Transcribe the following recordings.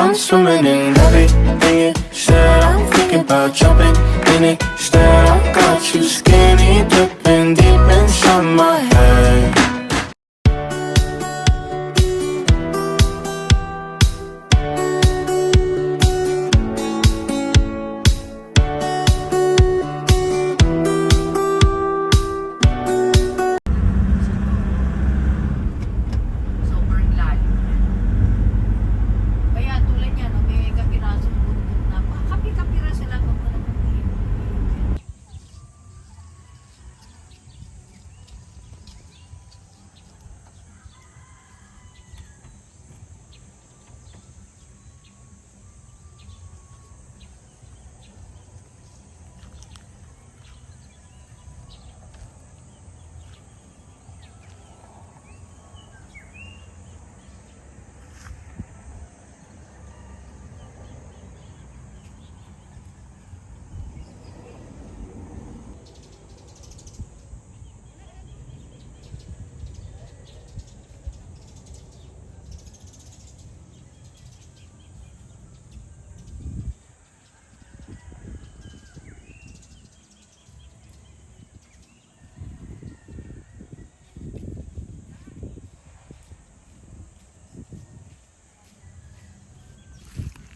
I'm swimming in everything you said. I'm thinking about jumping in it. Instead, I got you skinny dipping deep inside my head. Sobrang lalim. Kaya tulad niya, no, may kapirasong bundok na. Kapi-kapira sila kung ano kung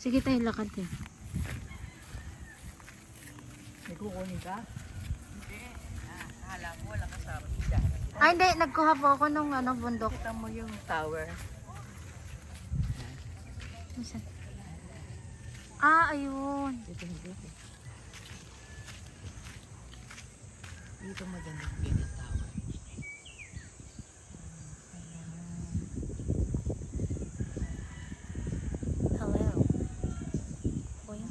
sige tayo, lakad eh. May kukunin ka? Akala ko wala kasama siya. Ay, hindi. Nagkuha po ako nung bundok. Kita mo yung tower. Saan? Ah, ayun. Dito, dito. Dito maganda yung tower. Hello. Kuya.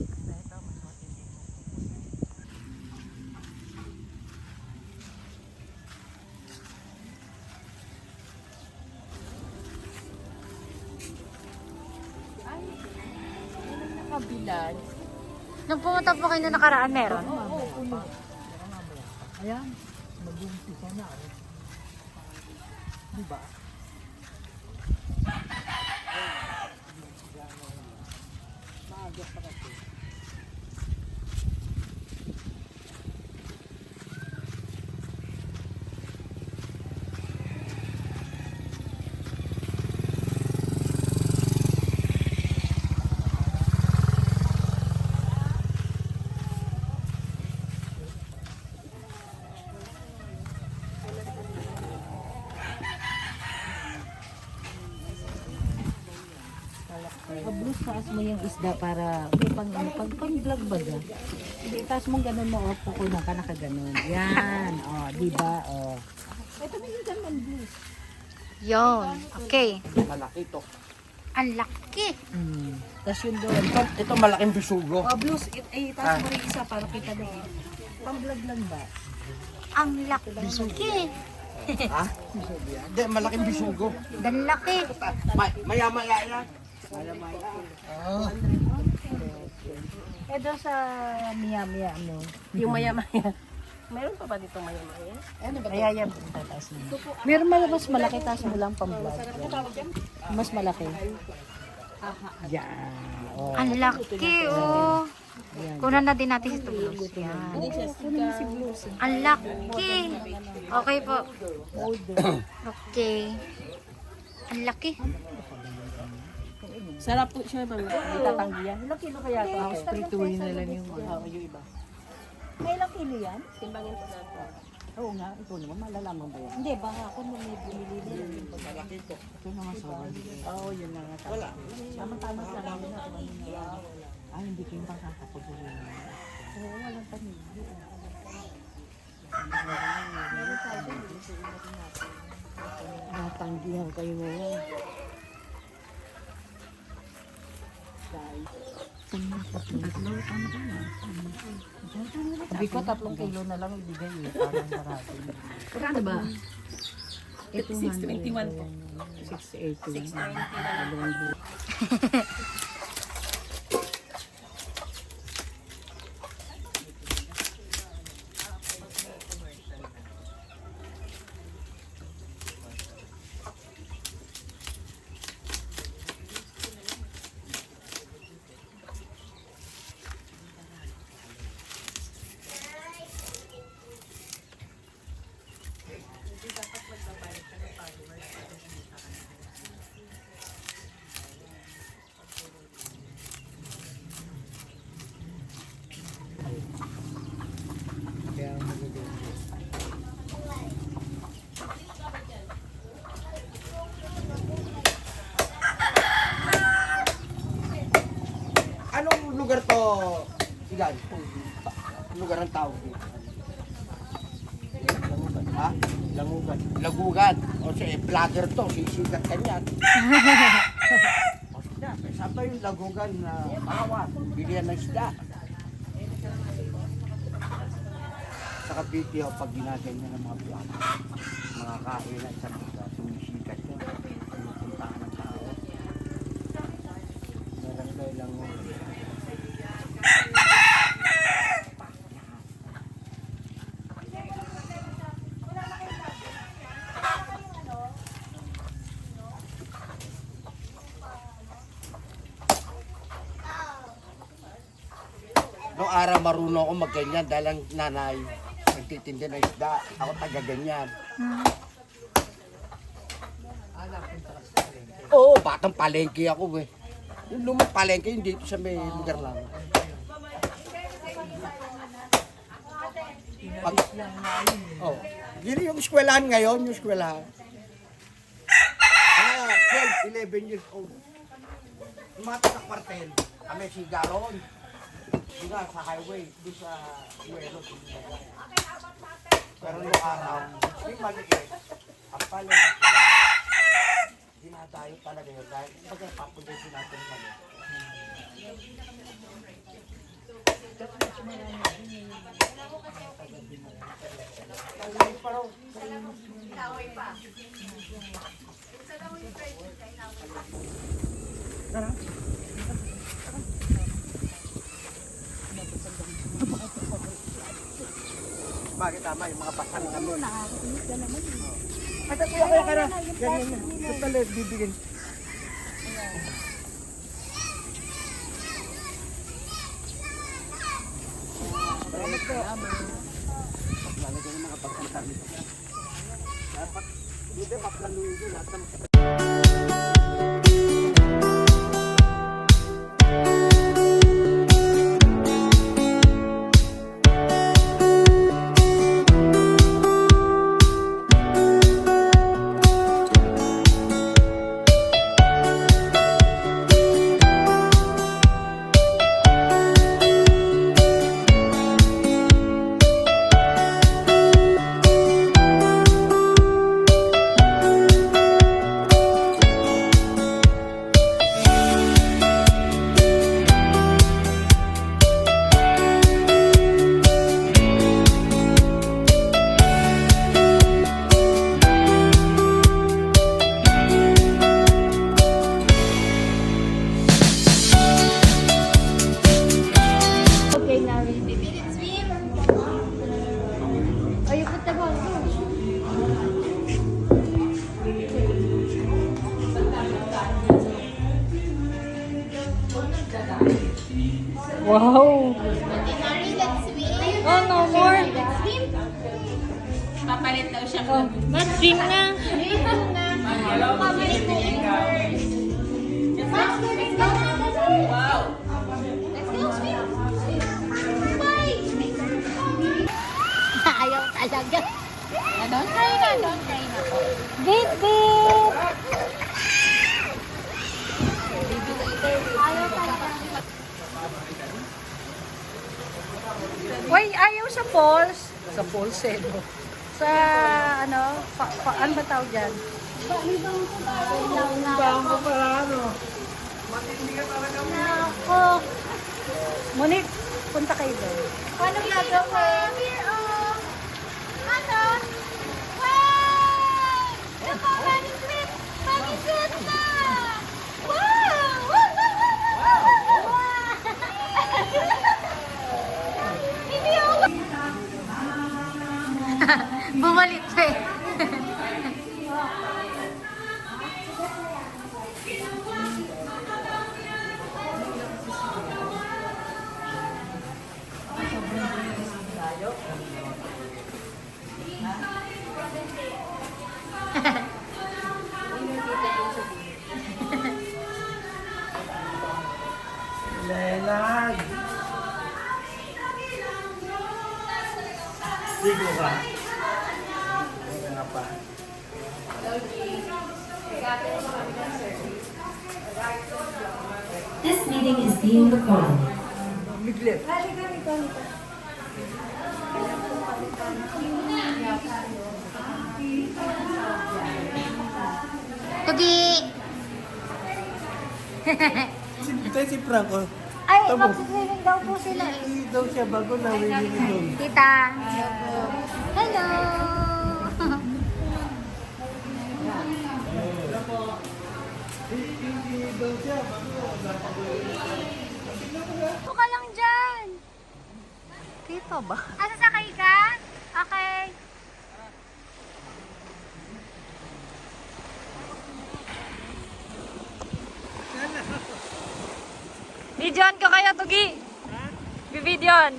Ay, yung nakabilad. Nung pumunta po kayo na nakaraan, meron? Oo, puno. Ayan, mag-umpisa na. Oh. Diba? Maaga pa kasi. Pag-blue taas mo yung isda para pang-vlog ba dyan? Hindi, taas mo ganun mo, pukunan ka nakaganon. Yan, di ba? Ito may yung ganun, blue. Yun. Okay. Malaki to. Ang laki. Tapos yun doon. Ito malaking bisugo. Blues, taas mo rin isa para kita doon. Pang-vlog lang ba? Ang laki. Ha? Hindi, malaking bisugo. Dan laki. Maya-maya yan. Maya-maya. Doon sa Maya-Maya, ano? Yung Maya-Maya. Meron pa ba dito Maya-Maya? Ano ba? Maya-Maya, tataas mo. Meron mas malaki, taas mo lang pang-vlog. Mas malaki. Yan. Ang laki, oh. Kunan na din natin si Blues. Yan. Ang laki. Okay po. Okay. Ang laki. Sarap po siya bang itatanggihan. Ilang kilo kaya ito? House prituin na lang yung iba. May ilang kilo yan? Timbangin po natin. Oo nga, ito naman malalaman ba yan? Hindi, baka ako nung may bumili din. Malaki to. Ito naman sa Oo, yun na nga. Wala. Tama-tama sa amin na. Ay, hindi kayo makakapagulong. Oo, walang panili. Natanggihan kayo ngayon. Sabi ko 3 kilo na lang ibigay eh. Parang marami. Ano ba? 621 po. 680. lugar to? Ilan? Lugar ang tawag dito. Ha? Lagugan. Lagugan. O siya, vlogger to. Sisikat ka niyan. O siya, saan ba yung lagugan na bawat? Bilihan ng isda. Sa Cavite, pag ginagay niya ng mga vlog, mga kain na isang lugar, sumisikat yun. Pinupuntahan ng tao. Barangay Lagugan. Noong araw marunong ako magganyan dahil ang nanay nagtitinda ng isda. Ako taga-ganyan. Oo, batang palengke ako eh. Yung lumang palengke yung dito sa may lugar lang. Pag, oh, yun yung eskwelahan ngayon, yung eskwelahan. 12, 11 years old. Yung mga taga-kwartel, kami sigaron. Doon sa highway, doon sa Uero. Pero noong araw, yung maliit, ang palengke, dinadayo talaga yun dahil pagkapapuntin natin mali. Bakit tama yung mga pasan kami? Ay, kuya ka na. Ganyan yan. Sa talit, bibigyan. Salamat po. Lalagyan ng mga pasan kami. Dapat, hindi maplanuin yun. Wow! Oh, no more! Papalit daw siya. Oh, mag-swim na! Wow! Ayaw talaga. Don't cry na, don't cry na po. Baby! Ayaw talaga. Uy, ayaw sa falls. Sa falls eh. No? Sa ano, ano ba tawag dyan? Bangko pala ano. Nako. Ngunit, punta kayo doon. Paano gagawin? Ano? Wow! Ito, mami sweet! Mami sweet na! Wow! Hindi ako! Bumalik pa eh. Leonard! Sigo ka. Wala nga pa. This meeting is being recorded. biglet. Tugi! Ito si Franco. Ay, magsiswimming daw po sila eh. Hindi daw siya bago na winning doon. Tita. Hello. Ito ka lang dyan. Kita ba? Asa sakay ka? Okay. Videoan ko kayo, Tugi. Bibidyoan.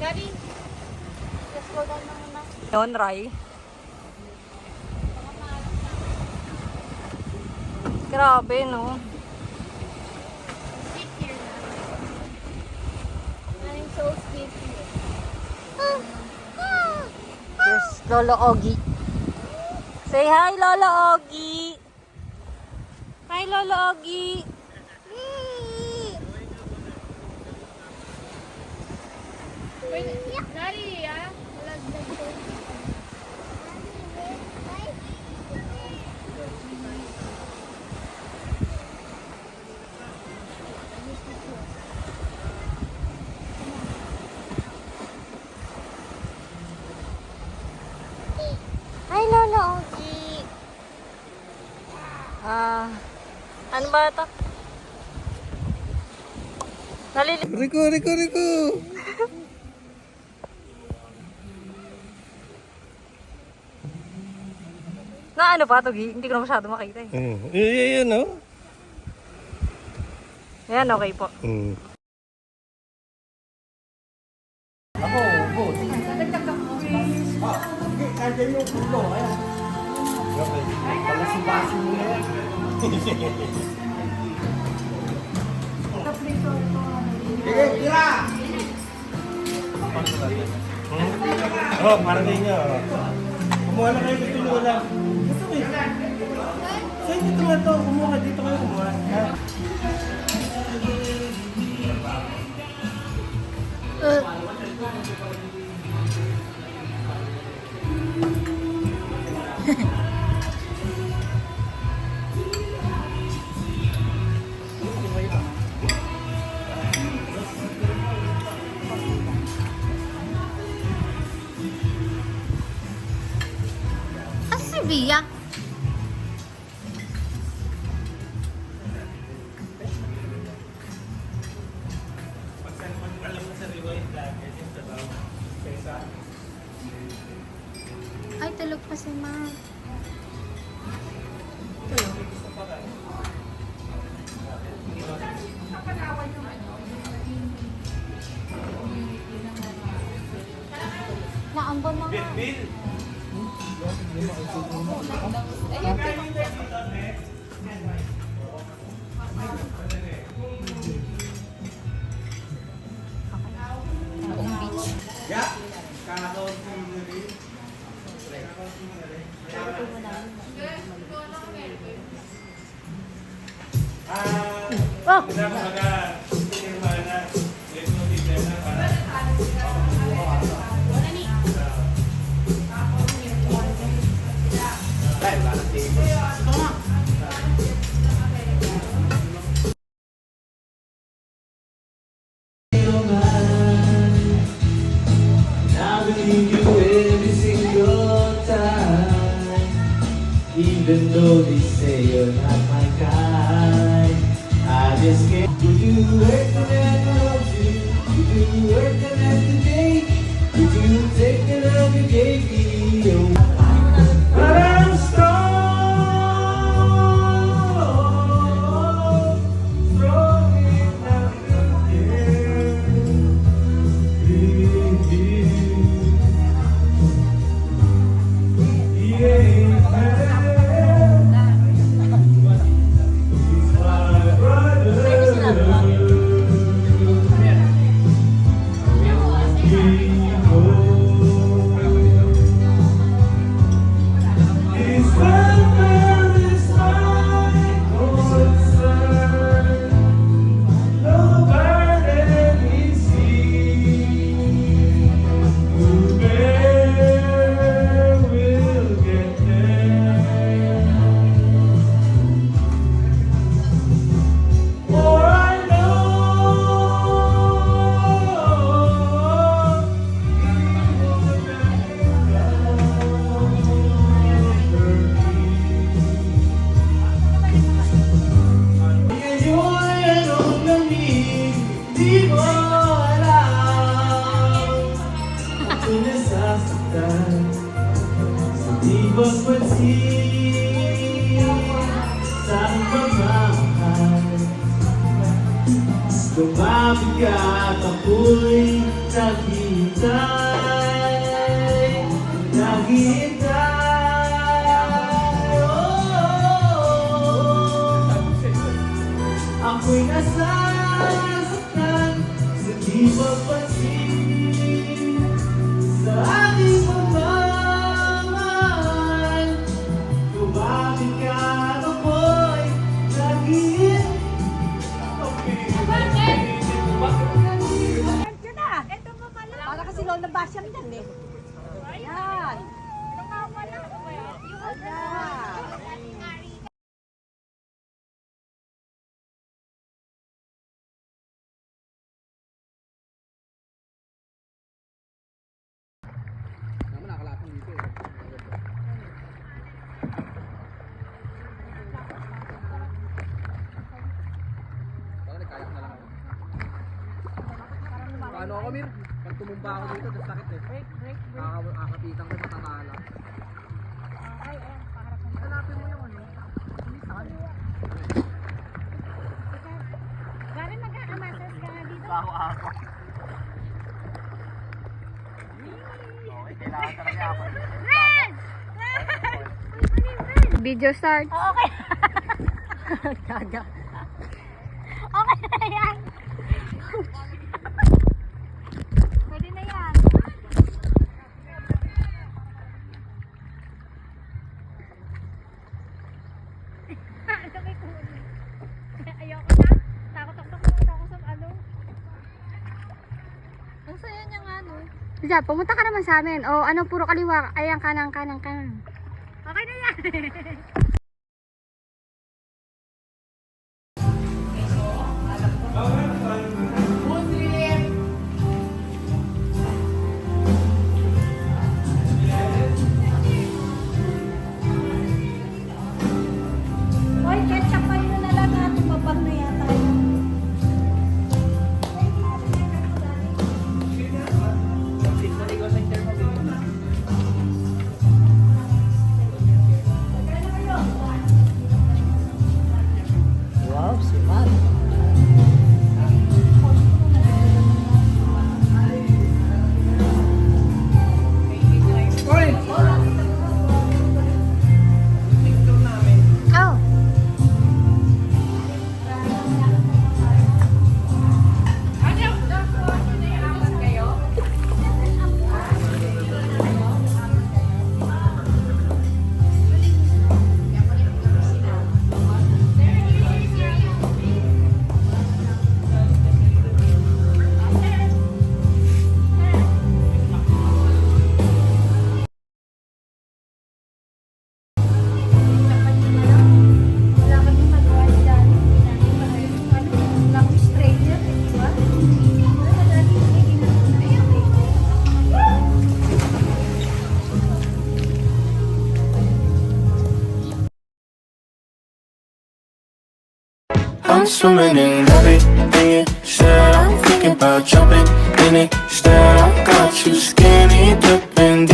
Gabi. Let's go down na muna. Yun, Rai. Grabe, no? Sit here na. I'm so sweet here. Here's Lolo Ogie. Say hi, Lolo Ogie. Hi, Lolo Ogie. Dari ya. Hi, Lolo Ogie. Ano ba ito? Rico. Na ano pa, Tugi? Hindi ko na masyado makita eh. Yan, no? Ayan, okay po. Ako, ubo. Hindi, kaya yung ulo. Ayan. Palasibasin mo na yan. Sige, tira! Oh, para din nyo. Kumuha na kayo gusto nyo lang. Gusto ko eh. Sa inyo naman to, kumuha dito kayo kumuha. Ha? Si Bia. Ay, tulog pa si Ma. Naambon na nga. Buong beach. Oh! I believe you every single time. Even though they say you're not my kind, I just can't. Would you work the night I love you? Would you work the night today? Would you take the love you gave me away? But I'm strong enough to care. Ang lamig, di mo alam. Ako'y nasasaktan sa di pagpansin sa aking pagmamahal. Lumapit ka at ako'y naghihintay, naghihintay. Ako'y nasasaktan sa di pagpansin sa aking pagmamahal. Lumapit ka at ako'y naghihintay. Para kasi Lola Basyang yan eh. Ayan. Ayan. Paano ako, Mir? Pag tumumba ako dito, das sakit eh. Kakapitan ko matatala. Hanapin mo yung ano. Gari magkakamasas ka nga dito. Ako. Okay, kailangan talaga ako. Red! Video start. Okay. Gaga. Okay na yan. Pwede na yan. Ayoko na. Takot ako sa ano. Ang saya niya nga, no? Diya, pumunta ka naman sa amin. O ano, puro kaliwa. Ayan, kanang. Okay na yan. Hoy, ketchup pa yun na lang natin. Mabang na yata yun. Wow, si Matt. Oh. Wala kami magawa dyan. Wala kami stranger, di ba? Wala dati hindi na I'm swimming in everything you said. I'm thinking about jumping in it. Instead, I got you skinny dipping